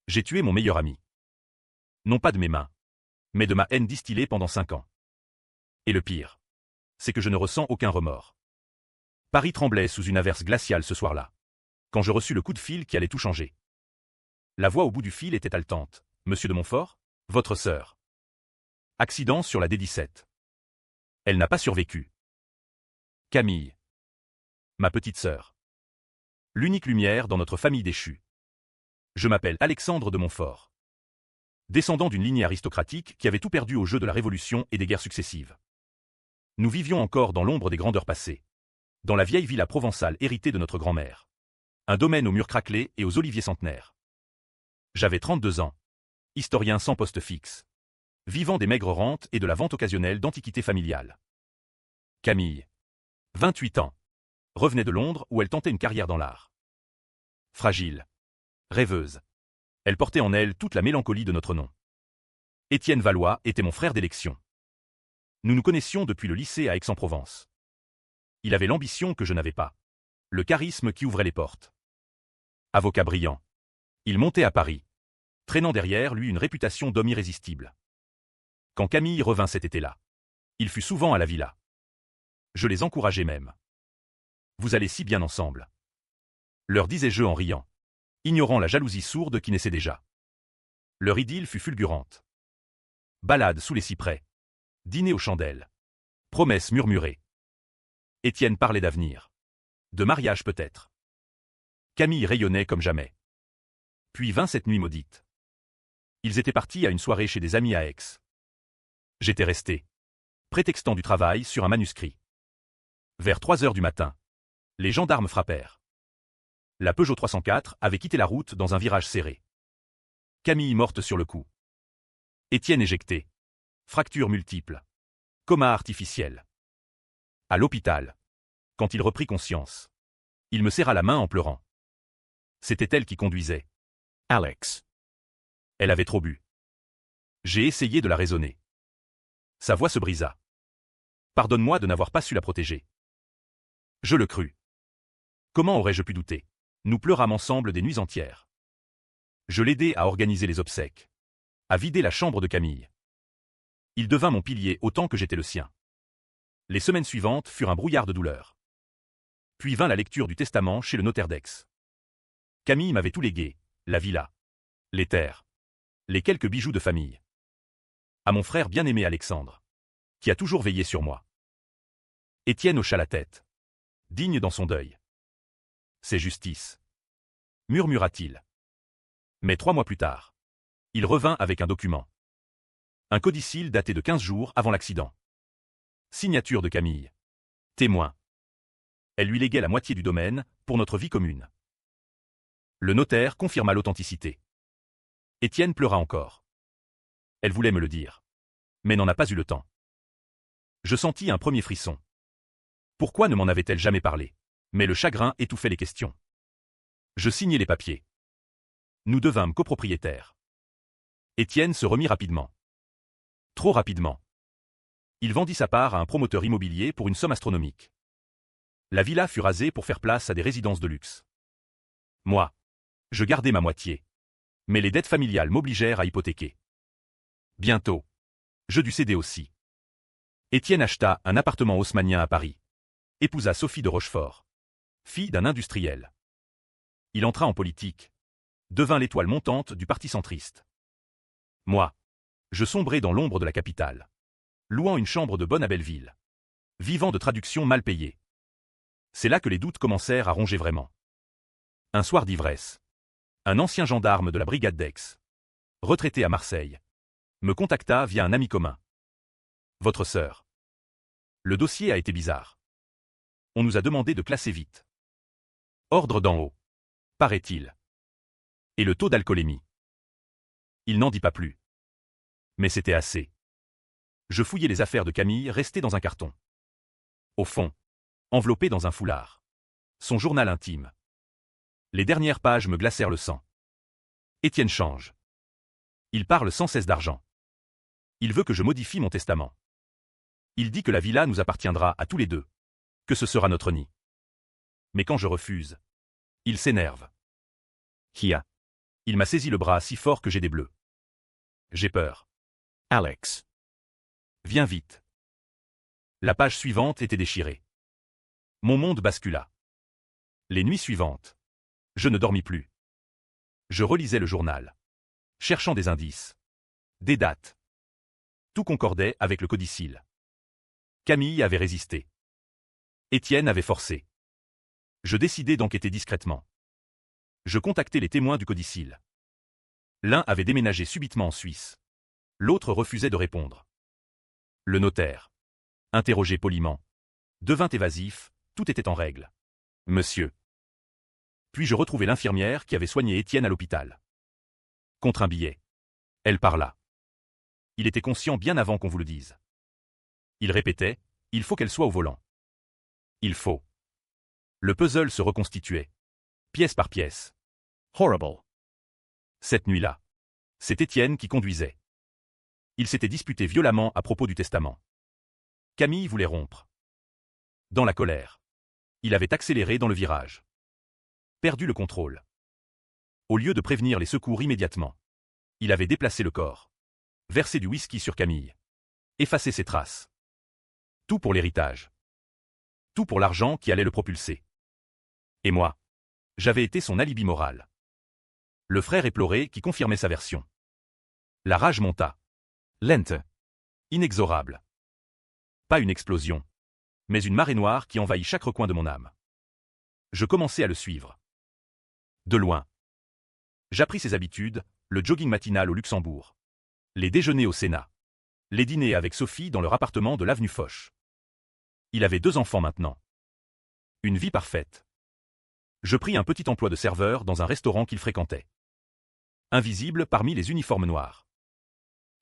J'ai tué mon meilleur ami. Non pas de mes mains, mais de ma haine distillée pendant 5 ans. Et le pire, c'est que je ne ressens aucun remords. Paris tremblait sous une averse glaciale ce soir-là, quand je reçus le coup de fil qui allait tout changer. La voix au bout du fil était haletante. « Monsieur de Montfort, votre sœur. Accident sur la D17. Elle n'a pas survécu. Camille. Ma petite sœur. L'unique lumière dans notre famille déchue. Je m'appelle Alexandre de Montfort. Descendant d'une lignée aristocratique qui avait tout perdu au jeu de la Révolution et des guerres successives. Nous vivions encore dans l'ombre des grandeurs passées, dans la vieille villa provençale héritée de notre grand-mère. Un domaine aux murs craquelés et aux oliviers centenaires. J'avais 32 ans, historien sans poste fixe, vivant des maigres rentes et de la vente occasionnelle d'antiquités familiales. Camille, 28 ans, revenait de Londres où elle tentait une carrière dans l'art. Fragile, rêveuse, elle portait en elle toute la mélancolie de notre nom. Étienne Valois était mon frère d'élection. Nous nous connaissions depuis le lycée à Aix-en-Provence. Il avait l'ambition que je n'avais pas, le charisme qui ouvrait les portes. Avocat brillant, il montait à Paris, traînant derrière lui une réputation d'homme irrésistible. Quand Camille revint cet été-là, il fut souvent à la villa. Je les encourageais même. Vous allez si bien ensemble. Leur disais-je en riant, ignorant la jalousie sourde qui naissait déjà. Leur idylle fut fulgurante. Balade sous les cyprès, dîner aux chandelles, promesses murmurées. Étienne parlait d'avenir. De mariage peut-être. Camille rayonnait comme jamais. Puis vint cette nuit maudite. Ils étaient partis à une soirée chez des amis à Aix. J'étais resté, prétextant du travail sur un manuscrit. Vers 3 heures du matin, les gendarmes frappèrent. La Peugeot 304 avait quitté la route dans un virage serré. Camille morte sur le coup. Étienne éjecté. Fractures multiples. Coma artificiel. À l'hôpital, quand il reprit conscience, il me serra la main en pleurant. C'était elle qui conduisait. Alex. Elle avait trop bu. J'ai essayé de la raisonner. Sa voix se brisa. Pardonne-moi de n'avoir pas su la protéger. Je le crus. Comment aurais-je pu douter? Nous pleurâmes ensemble des nuits entières. Je l'aidai à organiser les obsèques, à vider la chambre de Camille. Il devint mon pilier autant que j'étais le sien. Les semaines suivantes furent un brouillard de douleur. Puis vint la lecture du testament chez le notaire d'Aix. Camille m'avait tout légué, la villa, les terres, les quelques bijoux de famille. À mon frère bien-aimé Alexandre, qui a toujours veillé sur moi. Étienne hocha la tête, digne dans son deuil. C'est justice, murmura-t-il. Mais 3 mois plus tard, il revint avec un document. Un codicille daté de 15 jours avant l'accident. Signature de Camille. Témoin. Elle lui léguait la moitié du domaine pour notre vie commune. Le notaire confirma l'authenticité. Étienne pleura encore. Elle voulait me le dire, mais n'en a pas eu le temps. Je sentis un premier frisson. Pourquoi ne m'en avait-elle jamais parlé? Mais le chagrin étouffait les questions. Je signai les papiers. Nous devînmes copropriétaires. Étienne se remit rapidement. Trop rapidement. Il vendit sa part à un promoteur immobilier pour une somme astronomique. La villa fut rasée pour faire place à des résidences de luxe. Moi, je gardai ma moitié. Mais les dettes familiales m'obligèrent à hypothéquer. Bientôt, je dus céder aussi. Étienne acheta un appartement haussmannien à Paris. Épousa Sophie de Rochefort, fille d'un industriel. Il entra en politique, devint l'étoile montante du parti centriste. Moi, je sombrai dans l'ombre de la capitale, louant une chambre de bonne à Belleville, vivant de traductions mal payées. C'est là que les doutes commencèrent à ronger vraiment. Un soir d'ivresse, un ancien gendarme de la brigade d'Aix, retraité à Marseille, me contacta via un ami commun. Votre sœur. Le dossier a été bizarre. On nous a demandé de classer vite. Ordre d'en haut, paraît-il. Et le taux d'alcoolémie. Il n'en dit pas plus. Mais c'était assez. Je fouillai les affaires de Camille restées dans un carton. Au fond, enveloppé dans un foulard. Son journal intime. Les dernières pages me glacèrent le sang. Étienne change. Il parle sans cesse d'argent. Il veut que je modifie mon testament. Il dit que la villa nous appartiendra à tous les deux, que ce sera notre nid. Mais quand je refuse, il s'énerve. Qui a? Il m'a saisi le bras si fort que j'ai des bleus. J'ai peur. Alex. Viens vite. La page suivante était déchirée. Mon monde bascula. Les nuits suivantes. Je ne dormis plus. Je relisais le journal. Cherchant des indices. Des dates. Tout concordait avec le codicille. Camille avait résisté. Étienne avait forcé. Je décidai d'enquêter discrètement. Je contactai les témoins du codicille. L'un avait déménagé subitement en Suisse. L'autre refusait de répondre. Le notaire, interrogé poliment, devint évasif, tout était en règle. Monsieur. Puis je retrouvai l'infirmière qui avait soigné Étienne à l'hôpital. Contre un billet. Elle parla. Il était conscient bien avant qu'on vous le dise. Il répétait, il faut qu'elle soit au volant. Il faut. Le puzzle se reconstituait. Pièce par pièce. Horrible. Cette nuit-là. C'est Étienne qui conduisait. Il s'était disputé violemment à propos du testament. Camille voulait rompre. Dans la colère. Il avait accéléré dans le virage. Perdu le contrôle. Au lieu de prévenir les secours immédiatement. Il avait déplacé le corps. Versé du whisky sur Camille. Effacé ses traces. Tout pour l'héritage. Tout pour l'argent qui allait le propulser. Et moi, j'avais été son alibi moral. Le frère éploré qui confirmait sa version. La rage monta. Lente. Inexorable. Pas une explosion. Mais une marée noire qui envahit chaque recoin de mon âme. Je commençai à le suivre. De loin. J'appris ses habitudes, le jogging matinal au Luxembourg. Les déjeuners au Sénat. Les dîners avec Sophie dans leur appartement de l'avenue Foch. Il avait 2 enfants maintenant. Une vie parfaite. Je pris un petit emploi de serveur dans un restaurant qu'il fréquentait. Invisible parmi les uniformes noirs.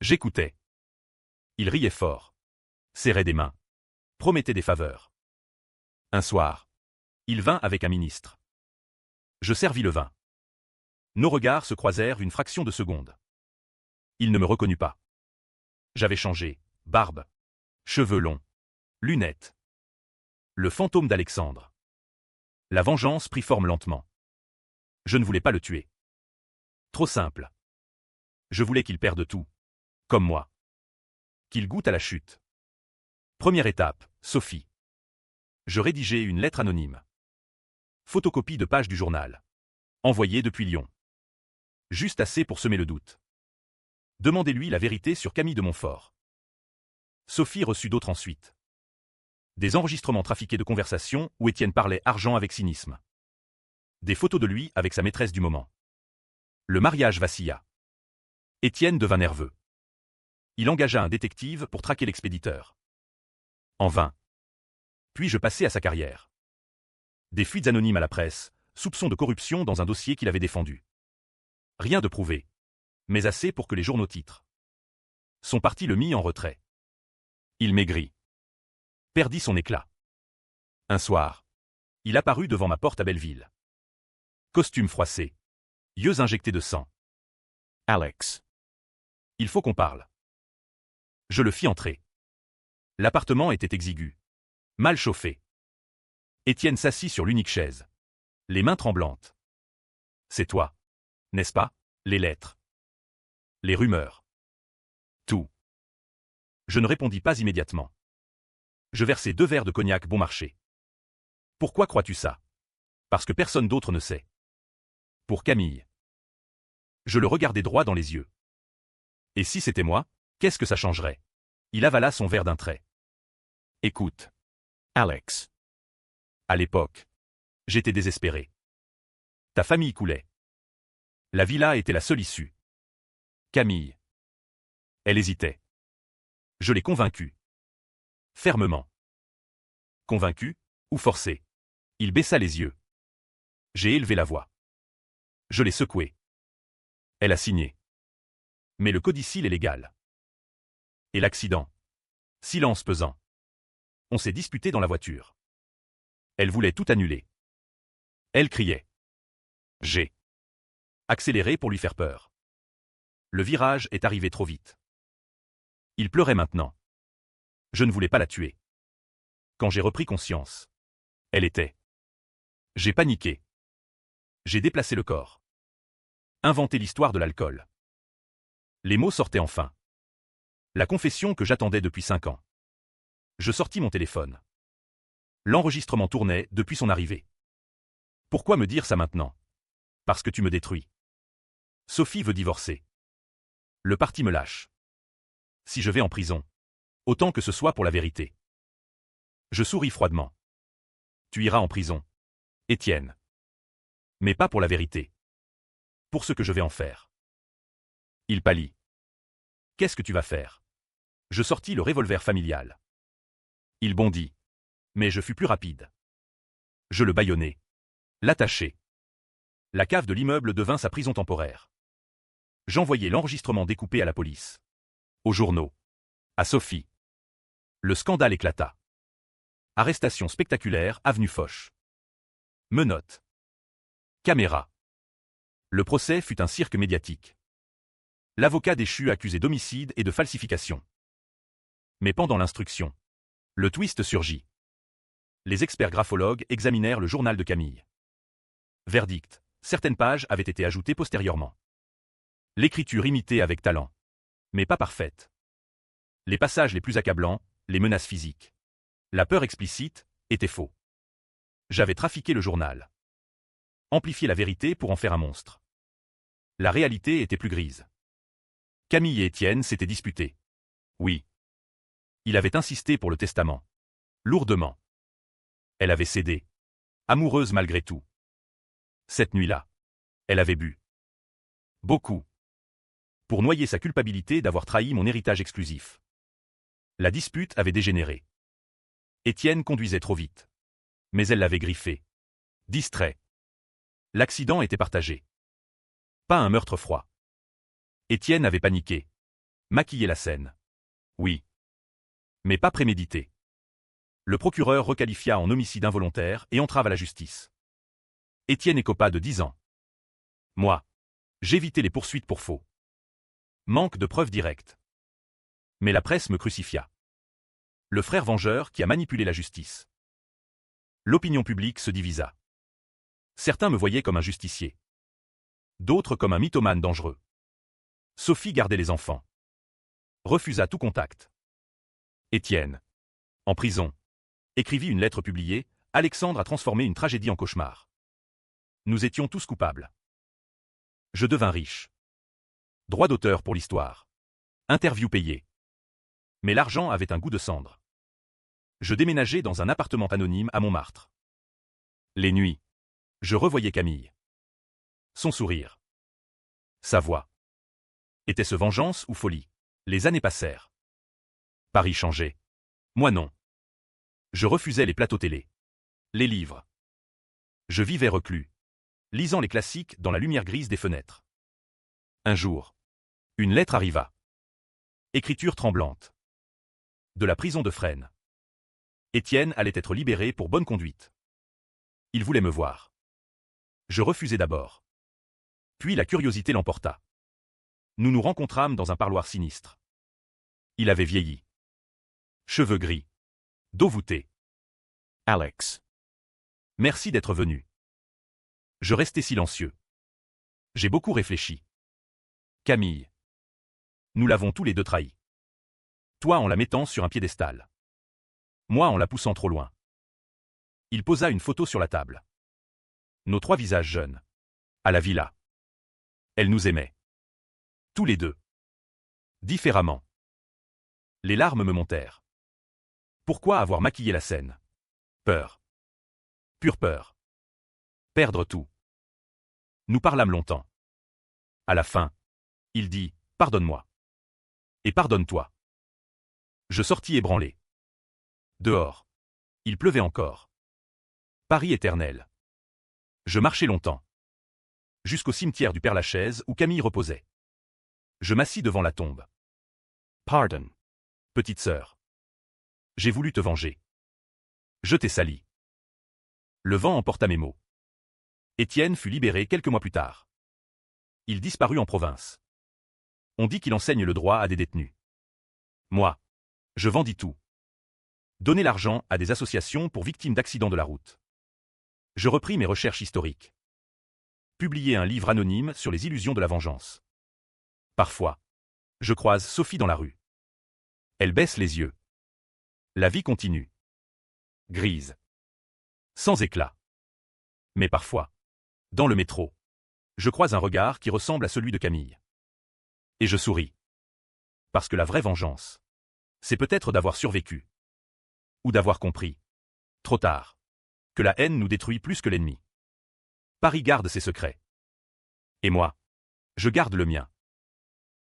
J'écoutais. Il riait fort. Serrait des mains. Promettait des faveurs. Un soir. Il vint avec un ministre. Je servis le vin. Nos regards se croisèrent une fraction de seconde. Il ne me reconnut pas. J'avais changé, barbe, cheveux longs, lunettes. Le fantôme d'Alexandre. La vengeance prit forme lentement. Je ne voulais pas le tuer. Trop simple. Je voulais qu'il perde tout. Comme moi. Qu'il goûte à la chute. Première étape, Sophie. Je rédigeai une lettre anonyme. Photocopie de page du journal. Envoyée depuis Lyon. Juste assez pour semer le doute. Demandez-lui la vérité sur Camille de Montfort. Sophie reçut d'autres ensuite. Des enregistrements trafiqués de conversations où Étienne parlait argent avec cynisme. Des photos de lui avec sa maîtresse du moment. Le mariage vacilla. Étienne devint nerveux. Il engagea un détective pour traquer l'expéditeur. En vain. Puis je passai à sa carrière. Des fuites anonymes à la presse, soupçons de corruption dans un dossier qu'il avait défendu. Rien de prouvé. Mais assez pour que les journaux titrent. Son parti le mit en retrait. Il maigrit. Perdit son éclat. Un soir. Il apparut devant ma porte à Belleville. Costume froissé. Yeux injectés de sang. Alex. Il faut qu'on parle. Je le fis entrer. L'appartement était exigu. Mal chauffé. Étienne s'assit sur l'unique chaise. Les mains tremblantes. C'est toi. N'est-ce pas? Les lettres. Les rumeurs. Tout. Je ne répondis pas immédiatement. Je versai 2 verres de cognac bon marché. Pourquoi crois-tu ça? Parce que personne d'autre ne sait. Pour Camille. Je le regardai droit dans les yeux. Et si c'était moi, qu'est-ce que ça changerait? Il avala son verre d'un trait. Écoute. Alex. À l'époque. J'étais désespéré. Ta famille coulait. La villa était la seule issue. Camille. Elle hésitait. Je l'ai convaincue. Fermement. Convaincu, ou forcé. Il baissa les yeux. J'ai élevé la voix. Je l'ai secouée. Elle a signé. Mais le codicille est légal. Et l'accident? Silence pesant. On s'est disputé dans la voiture. Elle voulait tout annuler. Elle criait. J'ai accéléré pour lui faire peur. Le virage est arrivé trop vite. Il pleurait maintenant. Je ne voulais pas la tuer. Quand j'ai repris conscience, elle était. J'ai paniqué. J'ai déplacé le corps. Inventer l'histoire de l'alcool. Les mots sortaient enfin. La confession que j'attendais depuis 5 ans. Je sortis mon téléphone. L'enregistrement tournait depuis son arrivée. Pourquoi me dire ça maintenant? Parce que tu me détruis. Sophie veut divorcer. Le parti me lâche. Si je vais en prison, autant que ce soit pour la vérité. Je souris froidement. Tu iras en prison, Étienne. Mais pas pour la vérité. Pour ce que je vais en faire. Il pâlit. Qu'est-ce que tu vas faire? Je sortis le revolver familial. Il bondit. Mais je fus plus rapide. Je le bâillonnai. L'attachai. La cave de l'immeuble devint sa prison temporaire. J'envoyai l'enregistrement découpé à la police. Aux journaux. À Sophie. Le scandale éclata. Arrestation spectaculaire, avenue Foch. Menottes. Caméra. Le procès fut un cirque médiatique. L'avocat déchu accusé d'homicide et de falsification. Mais pendant l'instruction, le twist surgit. Les experts graphologues examinèrent le journal de Camille. Verdict. Certaines pages avaient été ajoutées postérieurement. L'écriture imitée avec talent. Mais pas parfaite. Les passages les plus accablants, les menaces physiques. La peur explicite, étaient faux. J'avais trafiqué le journal. Amplifié la vérité pour en faire un monstre. La réalité était plus grise. Camille et Étienne s'étaient disputés. Oui. Il avait insisté pour le testament. Lourdement. Elle avait cédé. Amoureuse malgré tout. Cette nuit-là, elle avait bu. Beaucoup. Pour noyer sa culpabilité d'avoir trahi mon héritage exclusif. La dispute avait dégénéré. Étienne conduisait trop vite. Mais elle l'avait griffé. Distrait. L'accident était partagé. Pas un meurtre froid. Étienne avait paniqué. Maquillé la scène. Oui. Mais pas prémédité. Le procureur requalifia en homicide involontaire et entrave à la justice. Étienne écopa de 10 ans. Moi. J'évitais les poursuites pour faux. Manque de preuves directes. Mais la presse me crucifia. Le frère vengeur qui a manipulé la justice. L'opinion publique se divisa. Certains me voyaient comme un justicier. D'autres comme un mythomane dangereux. Sophie gardait les enfants. Refusa tout contact. Étienne. En prison. Écrivit une lettre publiée, Alexandre a transformé une tragédie en cauchemar. Nous étions tous coupables. Je devins riche. Droit d'auteur pour l'histoire. Interview payée. Mais l'argent avait un goût de cendre. Je déménageai dans un appartement anonyme à Montmartre. Les nuits. Je revoyais Camille. Son sourire. Sa voix. Était-ce vengeance ou folie? Les années passèrent. Paris changeait. Moi non. Je refusais les plateaux télé. Les livres. Je vivais reclus. Lisant les classiques dans la lumière grise des fenêtres. Un jour. Une lettre arriva. Écriture tremblante. De la prison de Fresnes. Étienne allait être libéré pour bonne conduite. Il voulait me voir. Je refusai d'abord. Puis la curiosité l'emporta. Nous nous rencontrâmes dans un parloir sinistre. Il avait vieilli. Cheveux gris. Dos voûté. Alex. Merci d'être venu. Je restai silencieux. J'ai beaucoup réfléchi. Camille. Nous l'avons tous les deux trahi. Toi en la mettant sur un piédestal. Moi en la poussant trop loin. Il posa une photo sur la table. Nos 3 visages jeunes. À la villa. Elle nous aimait. Tous les deux. Différemment. Les larmes me montèrent. Pourquoi avoir maquillé la scène? Peur. Pure peur. Perdre tout. Nous parlâmes longtemps. À la fin, il dit « Pardonne-moi. Et pardonne-toi. » Je sortis ébranlé. Dehors. Il pleuvait encore. Paris éternel. Je marchai longtemps. Jusqu'au cimetière du Père-Lachaise où Camille reposait. Je m'assis devant la tombe. Pardon. Petite sœur. J'ai voulu te venger. Je t'ai sali. Le vent emporta mes mots. Étienne fut libéré quelques mois plus tard. Il disparut en province. On dit qu'il enseigne le droit à des détenus. Moi, je vendis tout. Donnai l'argent à des associations pour victimes d'accidents de la route. Je repris mes recherches historiques. publier un livre anonyme sur les illusions de la vengeance. Parfois, je croise Sophie dans la rue. Elle baisse les yeux. La vie continue. Grise. Sans éclat. Mais parfois, dans le métro, je croise un regard qui ressemble à celui de Camille. Et je souris. Parce que la vraie vengeance, c'est peut-être d'avoir survécu. Ou d'avoir compris, trop tard, que la haine nous détruit plus que l'ennemi. Paris garde ses secrets. Et moi, je garde le mien.